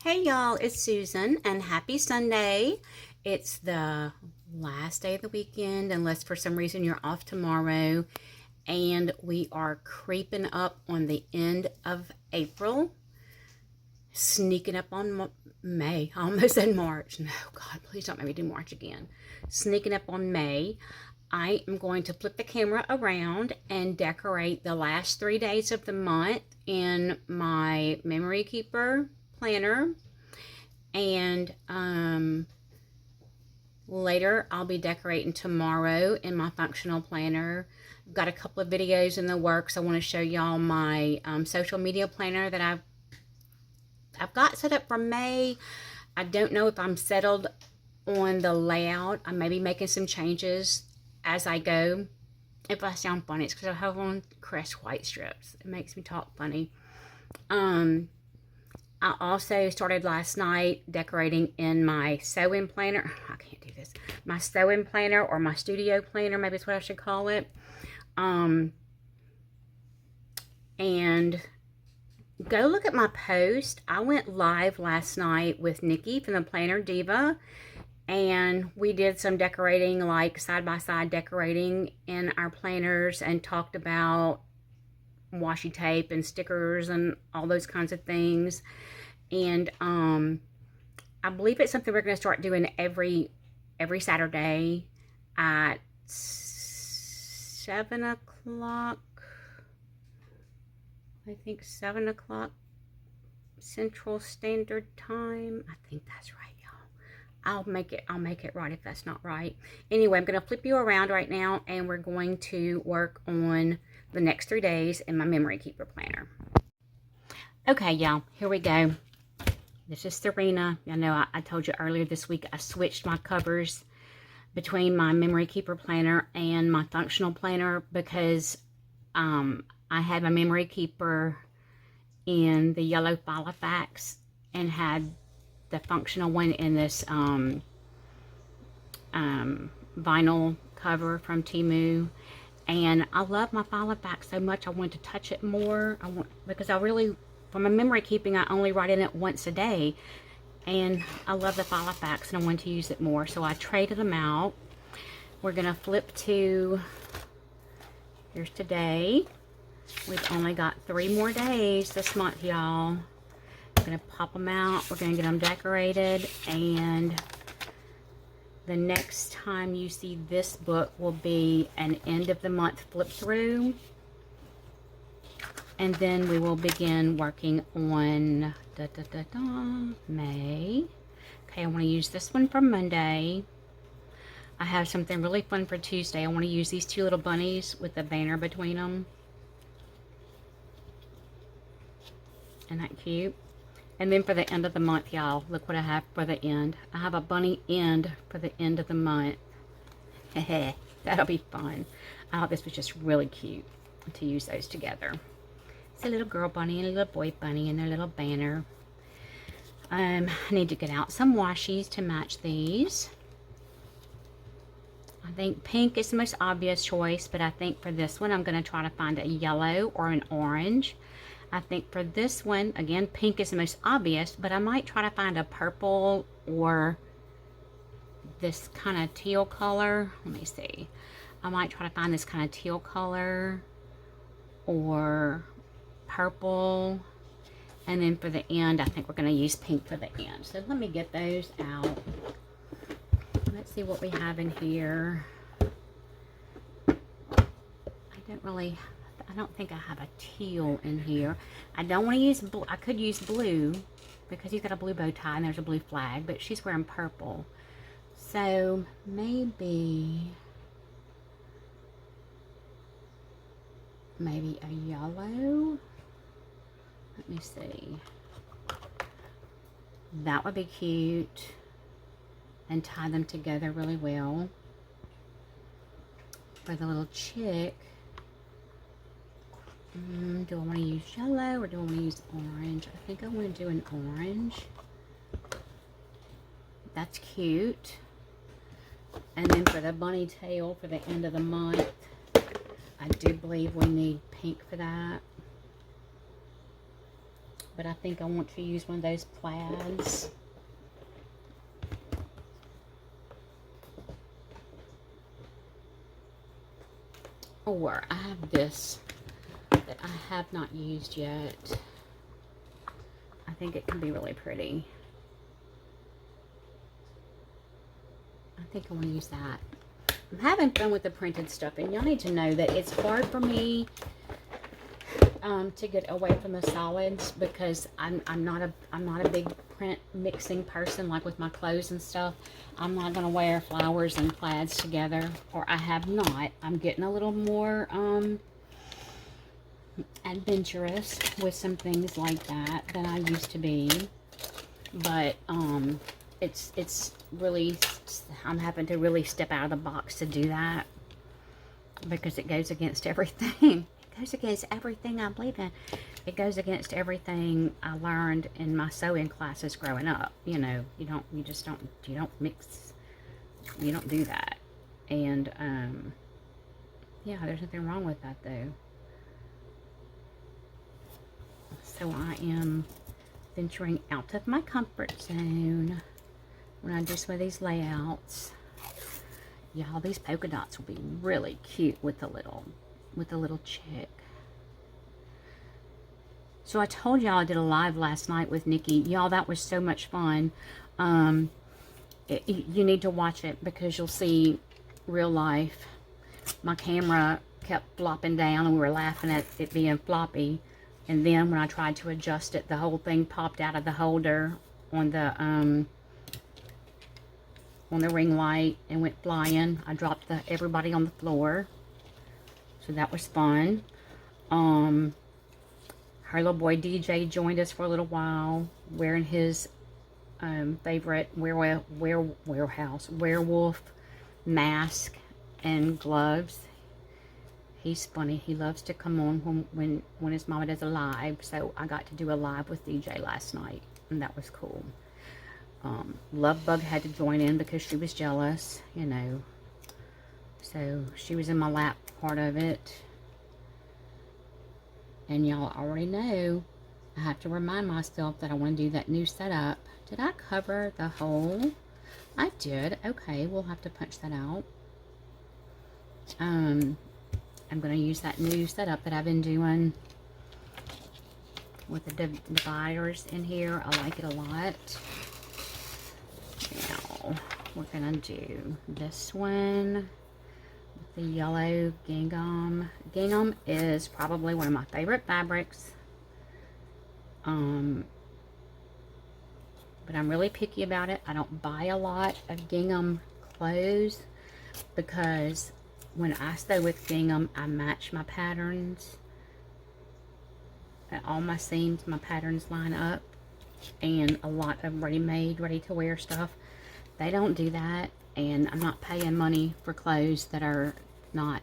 Hey y'all, it's Susan and happy Sunday. It's the last day of the weekend, unless for some reason you're off tomorrow, and we are creeping up on the end of April, sneaking up on May. I almost said March. No, God, please don't make me do March again. Sneaking up on May. I am going to flip the camera around and decorate the last 3 days of the month in my Memory Keeper planner, and later I'll be decorating tomorrow in my functional planner. I've got a couple of videos in the works. I want to show y'all my social media planner that I've got set up for May. I don't know if I'm settled on the layout. I may be making some changes as I go. If I sound funny, it's because I have on Crest white strips. It makes me talk funny. I also started last night decorating in my sewing planner. I can't do this. My sewing planner, or my studio planner, maybe is what I should call it. And go look at my post. I went live last night with Nikki from the Planner Diva, and we did some decorating, like side-by-side decorating in our planners, and talked about washi tape and stickers and all those kinds of things. And I believe it's something we're going to start doing every Saturday at 7 o'clock. I think 7 o'clock Central Standard Time. I think that's right, y'all. I'll make it right if that's not right. Anyway, I'm going to flip you around right now, and we're going to work on the next 3 days in my Memory Keeper planner. Okay, y'all, here we go. This is Serena. I know I told you earlier this week I switched my covers between my Memory Keeper planner and my functional planner, because I had my Memory Keeper in the yellow Filofax and had the functional one in this vinyl cover from Temu. And I love my Filofax so much I want to touch it more. Because for my memory keeping, I only write in it once a day, and I love the Filofax and I want to use it more, so I traded them out. We're gonna flip to, here's today. We've only got 3 more days this month, y'all. We're gonna pop them out, we're gonna get them decorated, and the next time you see this book will be an end of the month flip through. And then we will begin working on May. Okay, I want to use this one for Monday. I have something really fun for Tuesday. I want to use these 2 little bunnies with a banner between them. Isn't that cute? And then for the end of the month, y'all, look what I have for the end. I have a bunny end for the end of the month. That'll be fun. I thought this was just really cute to use those together. It's a little girl bunny and a little boy bunny and their little banner. I need to get out some washies to match these. I think pink is the most obvious choice, but I think for this one I'm going to try to find a yellow or an orange. I think for this one, again, pink is the most obvious, but I might try to find a purple or this kind of teal color. Let me see. I might try to find this kind of teal color or purple, and then for the end I think we're going to use pink for the end. So let me get those out. Let's see what we have in here. I don't think I have a teal in here. I don't want to use blue. I could use blue because he's got a blue bow tie and there's a blue flag, but she's wearing purple, so maybe a yellow. Let me see. That would be cute, and tie them together really well. For the little chick, do I want to use yellow or do I want to use orange? I think I want to do an orange. That's cute. And then for the bunny tail for the end of the month, I do believe we need pink for that. but I think I want to use one of those plaids. Or I have this that I have not used yet. I think it can be really pretty. I think I want to use that. I'm having fun with the printed stuff, and y'all need to know that it's hard for me to get away from the solids because I'm not a big print mixing person like with my clothes and stuff. I'm not gonna wear flowers and plaids together, or I have not. I'm getting a little more adventurous with some things like that than I used to be, but it's really, I'm having to really step out of the box to do that because it goes against everything. It goes against everything I believe in. It goes against everything I learned in my sewing classes growing up. You know, you don't mix, you don't do that. And yeah, there's nothing wrong with that though. So I am venturing out of my comfort zone when I do some of these layouts. Y'all, these polka dots will be really cute with the little chick. So I told y'all I did a live last night with Nikki. Y'all, that was so much fun. You need to watch it because you'll see real life. My camera kept flopping down and we were laughing at it being floppy. And then when I tried to adjust it, the whole thing popped out of the holder on the ring light and went flying. I dropped everybody on the floor. So that was fun. Her little boy DJ joined us for a little while, wearing his favorite werewolf mask and gloves. He's funny. He loves to come on when his mama does a live. So I got to do a live with DJ last night, and that was cool. Love Bug had to join in because she was jealous, you know. So she was in my lap part of it. And y'all already know I have to remind myself that I want to do that new setup. Did I cover the hole? I did. Okay, we'll have to punch that out. I'm going to use that new setup that I've been doing with the dividers in here. I like it a lot. Now, we're going to do this one with the yellow gingham. Gingham is probably one of my favorite fabrics. But I'm really picky about it. I don't buy a lot of gingham clothes because when I sew with gingham, I match my patterns. At all my seams, my patterns line up. And a lot of ready-made, ready-to-wear stuff, they don't do that. And I'm not paying money for clothes that are not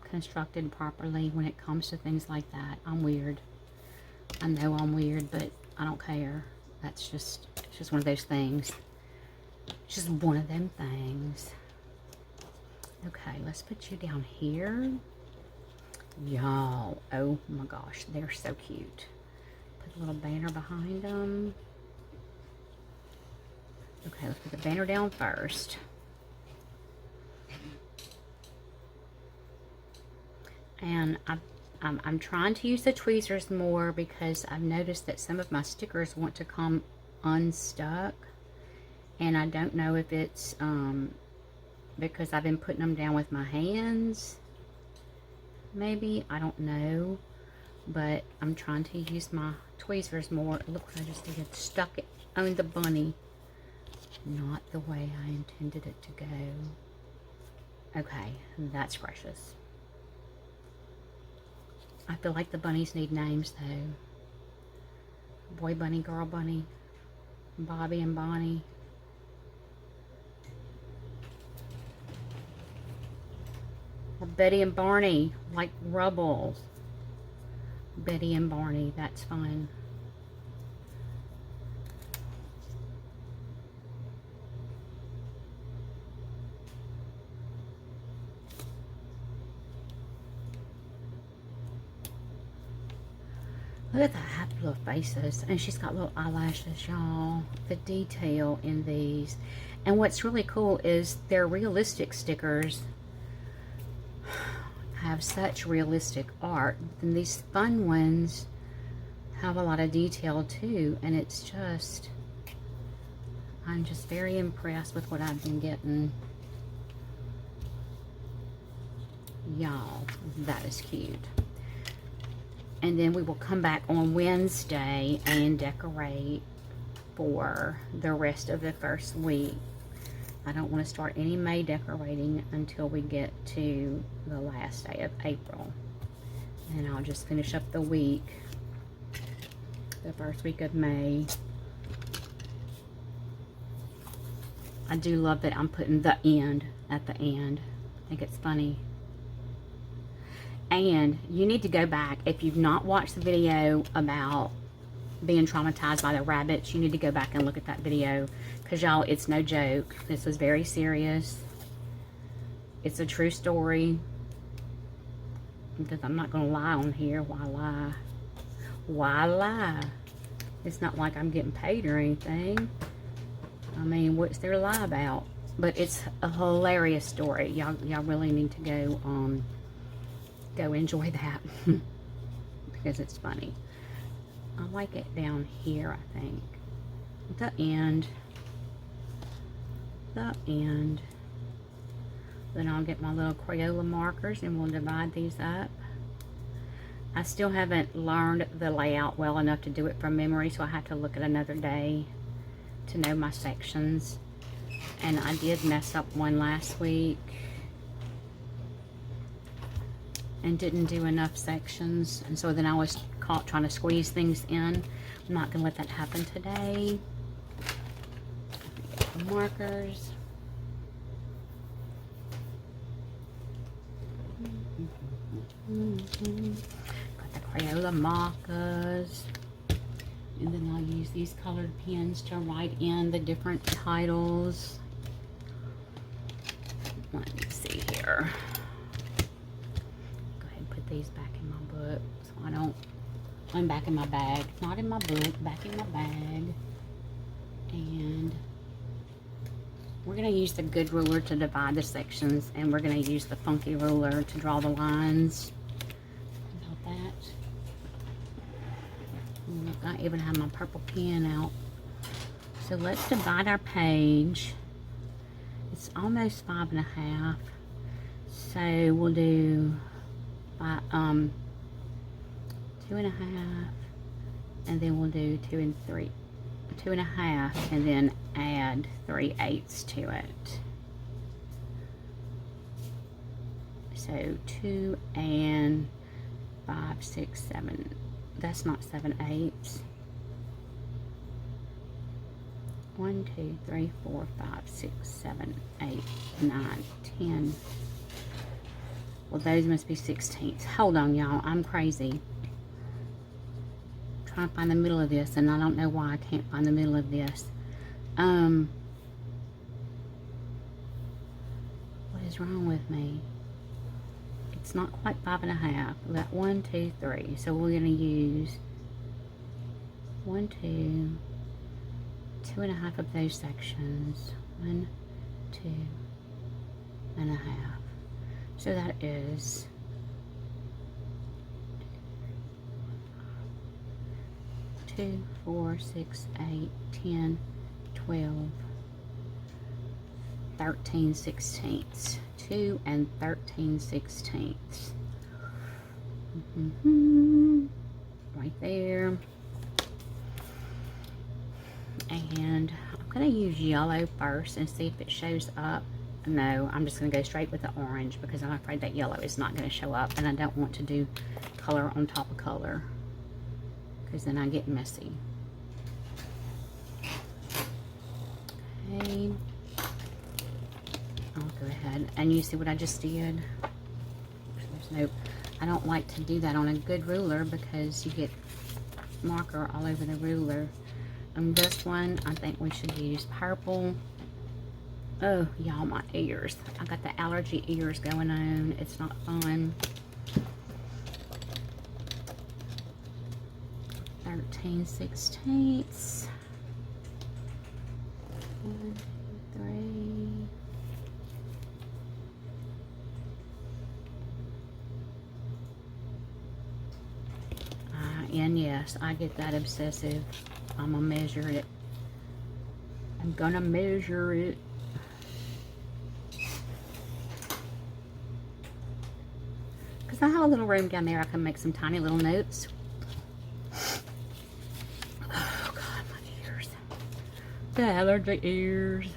constructed properly when it comes to things like that. I'm weird. I know I'm weird, but I don't care. It's just one of those things. It's just one of them things. Okay, let's put you down here. Y'all, oh my gosh, they're so cute. Put a little banner behind them. Okay, let's put the banner down first. And I'm trying to use the tweezers more because I've noticed that some of my stickers want to come unstuck. And I don't know if it's because I've been putting them down with my hands. Maybe, I don't know. But I'm trying to use my tweezers more. Look what I just did. Stuck it on the bunny. Not the way I intended it to go. Okay, that's precious. I feel like the bunnies need names though. Boy bunny, girl bunny, Bobby and Bonnie. Or Betty and Barney, like Rubbles. Betty and Barney, that's fine. Look at the happy little faces. And she's got little eyelashes, y'all. The detail in these. And what's really cool is they're realistic stickers. Have such realistic art. And these fun ones have a lot of detail too. And it's just, I'm just very impressed with what I've been getting. Y'all, that is cute. And then we will come back on Wednesday and decorate for the rest of the first week. I don't want to start any May decorating until we get to the last day of April. And I'll just finish up the week, the first week of May. I do love that I'm putting the end at the end. I think it's funny. And you need to go back, if you've not watched the video about being traumatized by the rabbits, you need to go back and look at that video. Because y'all, it's no joke. This was very serious. It's a true story. Because I'm not going to lie on here. Why lie? Why lie? It's not like I'm getting paid or anything. I mean, what's there to lie about? But it's a hilarious story. Y'all really need to go enjoy that. Because it's funny. I like it down here, I think. The end. The end. Then I'll get my little Crayola markers and we'll divide these up. I still haven't learned the layout well enough to do it from memory, so I have to look at another day to know my sections. And I did mess up one last week and didn't do enough sections, and so then I was caught trying to squeeze things in. I'm not gonna let that happen today. The markers. Got the Crayola markers. And then I'll use these colored pens to write in the different titles. Let me see here. Go ahead and put these back in my book so I don't, I'm back in my bag. Not in my book, back in my bag. And we're going to use the good ruler to divide the sections, and we're going to use the funky ruler to draw the lines. About that. And I even have my purple pen out. So let's divide our page. It's almost 5.5. So we'll do 2.5, and then we'll do 2 and 3. 2.5, and then add 3/8 to it. So 2 and 5, 6, 7. That's not 7/8. 1, 2, 3, 4, 5, 6, 7, 8, 9, 10. Well, those must be 16ths. Hold on, y'all. I'm crazy. Trying to find the middle of this, and I don't know why I can't find the middle of this. What is wrong with me? It's not quite 5.5. We got 1, 2, 3. So we're going to use 1, 2, 2.5 of those sections. 1, 2.5. So that is 2, 4, 6, 8, 10, 12, 13 16ths. 2 and 13 16ths. Right there. And I'm going to use yellow first and see if it shows up. No, I'm just going to go straight with the orange because I'm afraid that yellow is not going to show up, and I don't want to do color on top of color because then I get messy. Okay. I'll go ahead, and you see what I just did? There's no, I don't like to do that on a good ruler because you get marker all over the ruler. And this one, I think we should use purple. Oh, y'all, my ears. I got the allergy ears going on. It's not fun. 14/16. 1, 2, 3. And yes, I get that obsessive. I'm gonna measure it. I'm gonna measure it. Because I have a little room down there I can make some tiny little notes. Oh God, my ears. The allergy ears.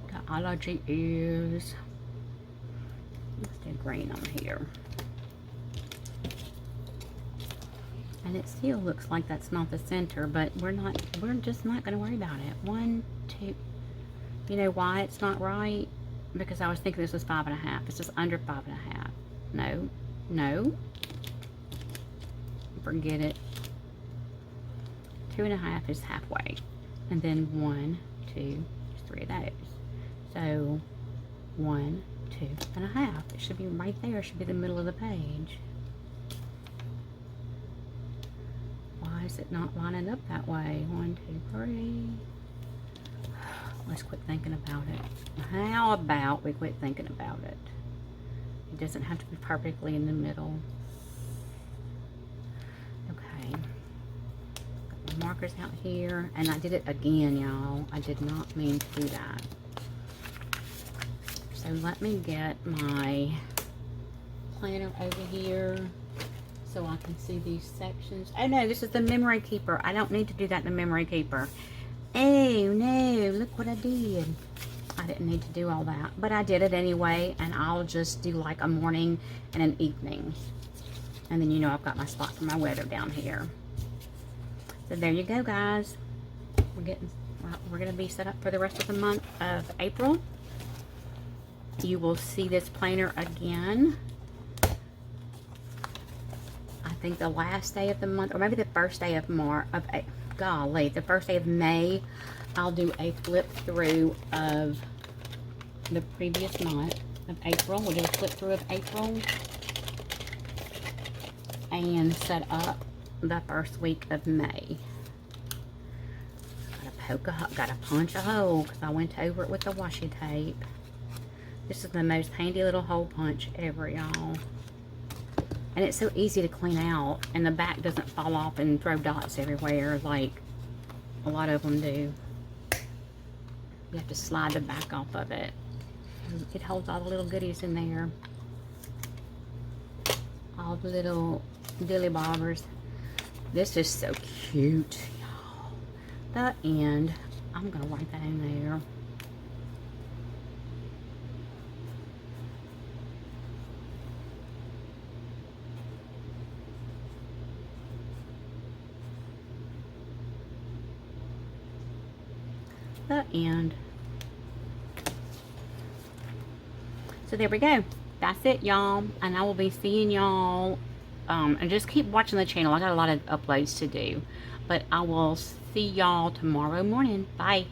The allergy ears. Let's do green on here. And it still looks like that's not the center, but we're just not going to worry about it. 1, 2. You know why it's not right? Because I was thinking this was 5.5. This is under 5.5. No, no. Forget it. 2.5 is halfway. And then 1, 2, 3 of those. So 1, 2.5. It should be right there. It should be the middle of the page. Why is it not lining up that way? 1, 2, 3. Let's quit thinking about it. How about we quit thinking about it? It doesn't have to be perfectly in the middle. Okay. Got my markers out here. And I did it again, y'all. I did not mean to do that. So let me get my planner over here so I can see these sections. Oh no, this is the memory keeper. I don't need to do that in the memory keeper. Oh no, look what I did. I didn't need to do all that, but I did it anyway, and I'll just do like a morning and an evening. And then you know I've got my spot for my weather down here. So there you go, guys. We're gonna be set up for the rest of the month of April. You will see this planner again. I think the last day of the month, or maybe the first day of the first day of May, I'll do a flip through of the previous month of April. We'll do a flip through of April and set up the first week of May. Gotta punch a hole because I went over it with the washi tape. This is the most handy little hole punch ever, y'all. And it's so easy to clean out, and the back doesn't fall off and throw dots everywhere like a lot of them do. You have to slide the back off of it. It holds all the little goodies in there. All the little dilly bobbers. This is so cute, y'all. The end. I'm gonna write that in there. The end. So there we go. That's it, y'all. And I will be seeing y'all. And just keep watching the channel. I got a lot of uploads to do. But I will see y'all tomorrow morning. Bye.